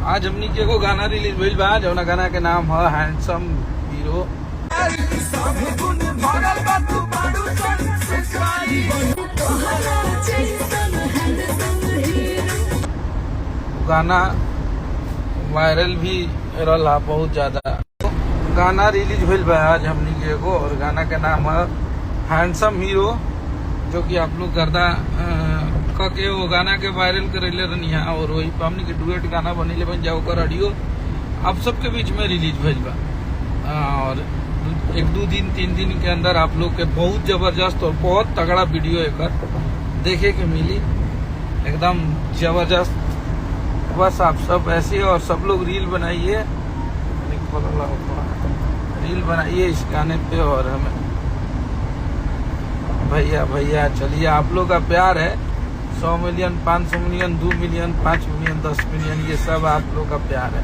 आज हमनी के एगो गाना रिलीज भइल बा जौना गाना के नाम है हैंडसम हीरो। गाना वायरल भी रहा बहुत ज्यादा। गाना रिलीज भइल बा आज हमनी के एगो, और गाना के नाम है हैंडसम हीरो, जो कि आप लोग गर्दा के वो गाना के वायरल करेले रहनी है, और वही हमनी के डुएट गाना बनेले बन जाओ कर ऑडियो आप सबके बीच में रिलीज भइल बा। और 1-2 दिन 3 दिन के अंदर आप लोग के बहुत जबरदस्त और बहुत तगड़ा वीडियो एक देखे के मिली, एकदम जबरदस्त। बस आप सब ऐसे और सब लोग रील बनाइए, रील बनाइए इस गाने पे, और हमें भैया चलिए, आप लोग का प्यार है। 100 million, 500 million, 2 million, 5 million, 10 million, ये सब आप लोग का प्यार है।